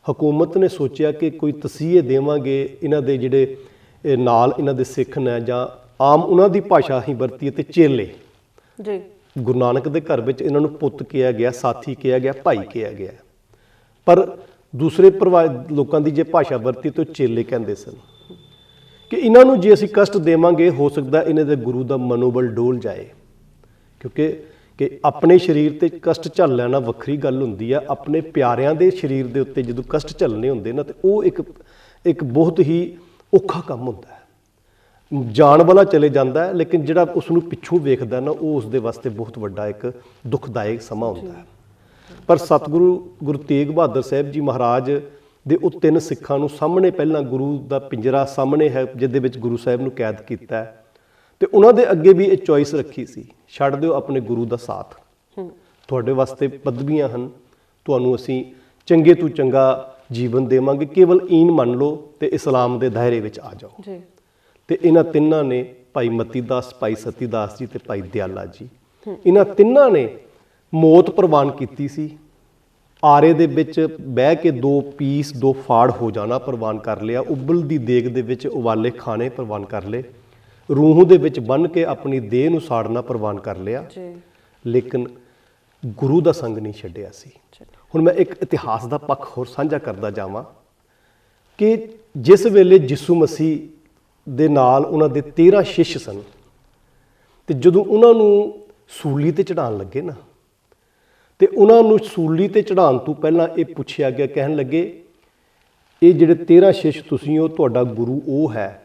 ਹਕੂਮਤ ਨੇ ਸੋਚਿਆ ਕਿ ਕੋਈ ਤਸੀਹੇ ਦੇਵਾਂਗੇ ਇਹਨਾਂ ਦੇ ਜਿਹੜੇ ਨਾਲ ਇਹਨਾਂ ਦੇ ਸਿੱਖ ਨੇ, ਜਾਂ ਆਮ ਉਹਨਾਂ ਦੀ ਭਾਸ਼ਾ ਹੀ ਵਰਤੀ, ਤੇ ਚੇਲੇ ਜੀ। ਗੁਰੂ ਨਾਨਕ ਦੇ ਘਰ ਵਿੱਚ ਇਹਨਾਂ ਨੂੰ ਪੁੱਤ ਕਿਹਾ ਗਿਆ, ਸਾਥੀ ਕਿਹਾ ਗਿਆ, ਭਾਈ ਕਿਹਾ ਗਿਆ। ਪਰ ਦੂਸਰੇ ਲੋਕਾਂ ਦੀ ਜੇ ਭਾਸ਼ਾ ਵਰਤੀ ਤਾਂ ਚੇਲੇ ਕਹਿੰਦੇ ਸਨ ਕਿ ਇਹਨਾਂ ਨੂੰ ਜੇ ਅਸੀਂ ਕਸ਼ਟ ਦੇਵਾਂਗੇ, ਹੋ ਸਕਦਾ ਇਹਨਾਂ ਦੇ ਗੁਰੂ ਦਾ ਮਨੋਬਲ ਡੋਲ ਜਾਏ। ਕਿਉਂਕਿ ਆਪਣੇ ਸਰੀਰ ਤੇ ਕਸ਼ਟ ਝੱਲ ਲੈਣਾ ਵੱਖਰੀ ਗੱਲ ਹੁੰਦੀ ਆ, ਆਪਣੇ ਪਿਆਰਿਆਂ ਦੇ ਸਰੀਰ ਦੇ ਉੱਤੇ ਜਦੋਂ ਕਸ਼ਟ ਝੱਲਣੇ ਹੁੰਦੇ ਨਾ, ਤੇ ਉਹ ਇੱਕ ਬਹੁਤ ਹੀ ਔਖਾ ਕੰਮ ਹੁੰਦਾ ਹੈ। ਜਾਣ ਵਾਲਾ ਚਲੇ ਜਾਂਦਾ ਹੈ, ਲੇਕਿਨ ਜਿਹੜਾ ਉਸ ਨੂੰ ਪਿੱਛੋਂ ਵੇਖਦਾ ਨਾ, ਉਹ ਉਸ ਦੇ ਵਾਸਤੇ ਬਹੁਤ ਵੱਡਾ ਇੱਕ ਦੁਖਦਾਇਕ ਸਮਾਂ ਹੁੰਦਾ ਹੈ। ਪਰ ਸਤਿਗੁਰੂ ਗੁਰੂ ਤੇਗ ਬਹਾਦਰ ਸਾਹਿਬ ਜੀ ਮਹਾਰਾਜ ਦੇ ਉਹ 3 ਸਿੱਖਾਂ ਨੂੰ ਸਾਹਮਣੇ, ਪਹਿਲਾਂ ਗੁਰੂ ਦਾ ਪਿੰਜਰਾ ਸਾਹਮਣੇ ਹੈ ਜਿਹਦੇ ਵਿੱਚ ਗੁਰੂ ਸਾਹਿਬ ਨੂੰ ਕੈਦ ਕੀਤਾ ਹੈ, ਤੇ ਉਹਨਾਂ ਦੇ ਅੱਗੇ ਵੀ ਇਹ ਚੋਇਸ ਰੱਖੀ ਸੀ, ਛੱਡ ਦਿਓ ਆਪਣੇ ਗੁਰੂ ਦਾ ਸਾਥ, ਤੁਹਾਡੇ ਵਾਸਤੇ ਪਦਵੀਆਂ ਹਨ, ਤੁਹਾਨੂੰ ਅਸੀਂ ਚੰਗੇ ਤੋਂ ਚੰਗਾ ਜੀਵਨ ਦੇਵਾਂਗੇ, ਕੇਵਲ ਈਨ ਮੰਨ ਲਓ ਤੇ ਇਸਲਾਮ ਦੇ ਦਾਇਰੇ ਵਿੱਚ ਆ ਜਾਓ ਜੀ। ਤੇ ਇਹਨਾਂ ਤਿੰਨਾਂ ਨੇ, ਭਾਈ ਮਤੀ ਦਾਸ, ਭਾਈ ਸਤੀ ਦਾਸ ਜੀ ਤੇ ਭਾਈ ਦਿਆਲਾ ਜੀ, ਇਹਨਾਂ ਤਿੰਨਾਂ ਨੇ ਮੌਤ ਪ੍ਰਵਾਨ ਕੀਤੀ ਸੀ। ਆਰੇ ਦੇ ਵਿੱਚ ਬਹਿ ਕੇ 2 ਪੀਸ 2 ਫਾੜ ਹੋ ਜਾਣਾ ਪ੍ਰਵਾਨ ਕਰ ਲਿਆ, ਉਬਲਦੀ ਦੇਗ ਦੇ ਵਿੱਚ ਉਬਾਲੇ ਖਾਣੇ ਪ੍ਰਵਾਨ ਕਰ ਲਏ, ਰੂਹ ਦੇ ਵਿੱਚ ਬੰਨ੍ਹ ਕੇ ਆਪਣੀ ਦੇਹ ਨੂੰ ਸਾੜਨਾ ਪ੍ਰਵਾਨ ਕਰ ਲਿਆ, ਲੇਕਿਨ ਗੁਰੂ ਦਾ ਸੰਗ ਨਹੀਂ ਛੱਡਿਆ ਸੀ। ਹੁਣ ਮੈਂ ਇੱਕ ਇਤਿਹਾਸ ਦਾ ਪੱਖ ਹੋਰ ਸਾਂਝਾ ਕਰਦਾ ਜਾਵਾਂ ਕਿ ਜਿਸ ਵੇਲੇ ਯਿਸੂ ਮਸੀਹ ਦੇ ਨਾਲ ਉਹਨਾਂ ਦੇ 13 ਸ਼ਿਸ਼ ਸਨ, ਤੇ ਜਦੋਂ ਉਹਨਾਂ ਨੂੰ ਸੂਲੀ ਤੇ ਚੜਾਉਣ ਲੱਗੇ ਨਾ, ਤੇ ਉਹਨਾਂ ਨੂੰ ਸੂਲੀ ਤੇ ਚੜਾਉਣ ਤੋਂ ਪਹਿਲਾਂ ਇਹ ਪੁੱਛਿਆ ਗਿਆ, ਕਹਿਣ ਲੱਗੇ ਇਹ ਜਿਹੜੇ 13 ਸ਼ਿਸ਼ ਤੁਸੀਂ ਹੋ, ਤੁਹਾਡਾ ਗੁਰੂ ਉਹ ਹੈ,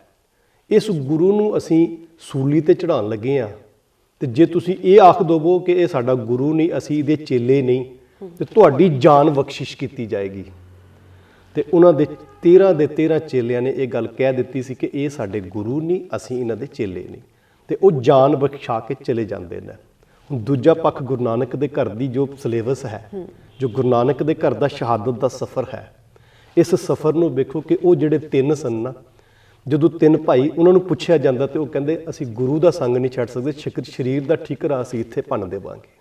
ਇਸ ਗੁਰੂ ਨੂੰ ਅਸੀਂ ਸੂਲੀ ਤੇ ਚੜਾਉਣ ਲੱਗੇ ਹਾਂ, ਤੇ ਜੇ ਤੁਸੀਂ ਇਹ ਆਖ ਦਵੋ ਕਿ ਇਹ ਸਾਡਾ ਗੁਰੂ ਨਹੀਂ, ਅਸੀਂ ਇਹਦੇ ਚੇਲੇ ਨਹੀਂ, ਤੇ ਤੁਹਾਡੀ ਜਾਨ ਬਖਸ਼ਿਸ਼ ਕੀਤੀ ਜਾਏਗੀ। ਤੇ ਉਹਨਾਂ ਦੇ 13 ਦੇ 13 ਚੇਲਿਆਂ ਨੇ ਇਹ ਗੱਲ ਕਹਿ ਦਿੱਤੀ ਸੀ ਕਿ ਇਹ ਸਾਡੇ ਗੁਰੂ ਨਹੀਂ, ਅਸੀਂ ਇਹਨਾਂ ਦੇ ਚੇਲੇ ਨਹੀਂ, ਤੇ ਉਹ ਜਾਨ ਬਖਸ਼ਾ ਕੇ ਚਲੇ ਜਾਂਦੇ ਨੇ। ਹੁਣ ਦੂਜਾ ਪੱਖ ਗੁਰੂ ਨਾਨਕ ਦੇ ਘਰ ਦੀ ਜੋ ਸਿਲੇਬਸ ਹੈ, ਜੋ ਗੁਰੂ ਨਾਨਕ ਦੇ ਘਰ ਦਾ ਸ਼ਹਾਦਤ ਦਾ ਸਫ਼ਰ ਹੈ, ਇਸ ਸਫ਼ਰ ਨੂੰ ਵੇਖੋ ਕਿ ਉਹ ਜਿਹੜੇ 3 ਸਨ ਨਾ, ਜਦੋਂ 3 ਭਾਈ, ਉਹਨਾਂ ਨੂੰ ਪੁੱਛਿਆ ਜਾਂਦਾ ਤੇ ਉਹ ਕਹਿੰਦੇ ਅਸੀਂ ਗੁਰੂ ਦਾ ਸੰਗ ਨਹੀਂ ਛੱਡ ਸਕਦੇ, ਸਰੀਰ ਦਾ ਠਿਕਰਾ ਅਸੀਂ ਇੱਥੇ ਭੰਨ ਦੇਵਾਂਗੇ।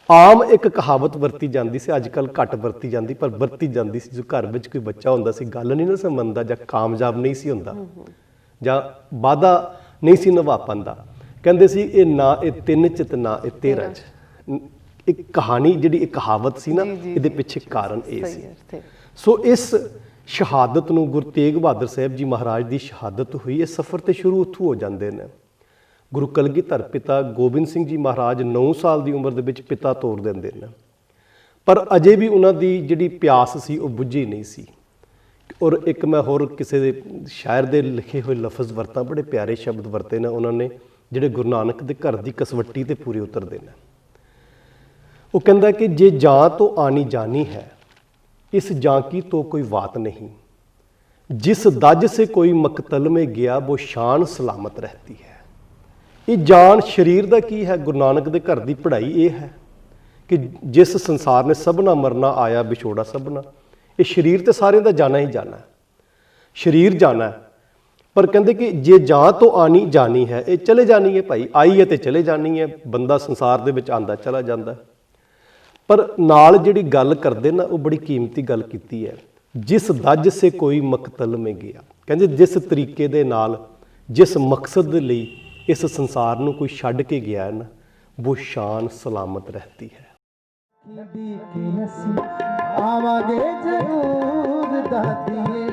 ਆਮ ਇੱਕ ਕਹਾਵਤ ਵਰਤੀ ਜਾਂਦੀ ਸੀ, ਅੱਜ ਕੱਲ੍ਹ ਘੱਟ ਵਰਤੀ ਜਾਂਦੀ, ਪਰ ਵਰਤੀ ਜਾਂਦੀ ਸੀ। ਜੋ ਘਰ ਵਿੱਚ ਕੋਈ ਬੱਚਾ ਹੁੰਦਾ ਸੀ, ਗੱਲ ਨਹੀਂ ਨਾ ਸਮਝਦਾ, ਜਾਂ ਕਾਮਯਾਬ ਨਹੀਂ ਸੀ ਹੁੰਦਾ, ਜਾਂ ਵਾਅਦਾ ਨਹੀਂ ਸੀ ਨਿਭਾ ਪਾਉਂਦਾ, ਕਹਿੰਦੇ ਸੀ ਇਹ ਨਾ ਇਹ 3 ਚ ਤੇ ਨਾ ਇਹ 13 ਚ। ਇੱਕ ਕਹਾਣੀ ਜਿਹੜੀ ਇੱਕ ਕਹਾਵਤ ਸੀ ਨਾ, ਇਹਦੇ ਪਿੱਛੇ ਕਾਰਨ ਇਹ ਸੀ। ਸੋ ਇਸ ਸ਼ਹਾਦਤ ਨੂੰ, ਗੁਰੂ ਤੇਗ ਬਹਾਦਰ ਸਾਹਿਬ ਜੀ ਮਹਾਰਾਜ ਦੀ ਸ਼ਹਾਦਤ ਹੋਈ, ਇਹ ਸਫ਼ਰ ਤੇ ਸ਼ੁਰੂ ਉੱਥੋਂ ਹੋ ਜਾਂਦੇ ਨੇ। ਗੁਰੂ ਕਲਗੀਧਰ ਪਿਤਾ ਗੋਬਿੰਦ ਸਿੰਘ ਜੀ ਮਹਾਰਾਜ 9 ਸਾਲ ਦੀ ਉਮਰ ਦੇ ਵਿੱਚ ਪਿਤਾ ਤੋਰ ਦਿੰਦੇ ਨੇ, ਪਰ ਅਜੇ ਵੀ ਉਹਨਾਂ ਦੀ ਜਿਹੜੀ ਪਿਆਸ ਸੀ ਉਹ ਬੁੱਝੀ ਨਹੀਂ ਸੀ। ਔਰ ਇੱਕ ਮੈਂ ਹੋਰ ਕਿਸੇ ਦੇ ਸ਼ਾਇਰ ਦੇ ਲਿਖੇ ਹੋਏ ਲਫ਼ਜ਼ ਵਰਤਾਂ, ਬੜੇ ਪਿਆਰੇ ਸ਼ਬਦ ਵਰਤੇ ਨੇ ਉਹਨਾਂ ਨੇ, ਜਿਹੜੇ ਗੁਰੂ ਨਾਨਕ ਦੇ ਘਰ ਦੀ ਕਸਵੱਟੀ ਤੇ ਪੂਰੇ ਉਤਰਦੇ ਨੇ। ਉਹ ਕਹਿੰਦਾ ਕਿ ਜੇ ਜਾਂ ਤੋਂ ਆਣੀ ਜਾਣੀ ਹੈ, इस जांकी तो कोई बात नहीं, जिस दज से कोई मकतल में गया वो शान सलामत रहती है। ਇਹ ਜਾਨ ਸਰੀਰ ਦਾ ਕੀ ਹੈ? ਗੁਰੂ ਨਾਨਕ ਦੇ ਘਰ ਦੀ ਪੜ੍ਹਾਈ ਇਹ ਹੈ ਕਿ ਜਿਸ ਸੰਸਾਰ ਨੇ ਸਭਨਾ ਮਰਨਾ ਆਇਆ ਵਿਛੋੜਾ ਸਭਨਾ। ਇਹ ਸਰੀਰ ਤੇ ਸਾਰਿਆਂ ਦਾ ਜਾਣਾ ਹੀ ਜਾਣਾ ਹੈ, ਸਰੀਰ ਜਾਣਾ ਹੈ। ਪਰ ਕਹਿੰਦੇ ਕਿ ਜੇ ਜਾਂ ਤੋਂ ਆਣੀ ਜਾਣੀ ਹੈ, ਇਹ ਚਲੇ ਜਾਣੀ ਹੈ ਭਾਈ, ਆਈ ਹੈ ਤੇ ਚਲੇ ਜਾਣੀ ਹੈ। ਬੰਦਾ ਸੰਸਾਰ ਦੇ ਵਿੱਚ ਆਂਦਾ ਚਲਾ ਜਾਂਦਾ। ਪਰ ਨਾਲ ਜਿਹੜੀ ਗੱਲ ਕਰਦੇ ਨਾ, ਉਹ ਬੜੀ ਕੀਮਤੀ ਗੱਲ ਕੀਤੀ ਹੈ। ਜਿਸ ਦਜ ਸੇ ਕੋਈ ਮਕਤਲ ਮੇ ਗਿਆ, ਕਹਿੰਦੇ ਜਿਸ ਤਰੀਕੇ ਦੇ ਨਾਲ, ਜਿਸ ਮਕਸਦ ਦੇ ਲਈ ਇਸ ਸੰਸਾਰ ਨੂੰ ਕੋਈ ਛੱਡ ਕੇ ਗਿਆ ਹੈ ਨਾ, ਉਹ ਸ਼ਾਨ ਸਲਾਮਤ ਰਹਿਤੀ ਹੈ। ਕਿ ਅਸੀਂ ਆਵਾਂਗੇ ਜ਼ਰੂਰ ਦਾਦੀਏ,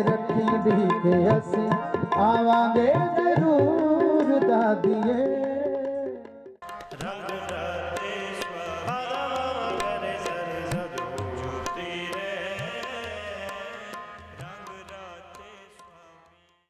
ਰੱਖੀ ਢੀਕ ਅਸੀਂ ਆਵਾਂਗੇ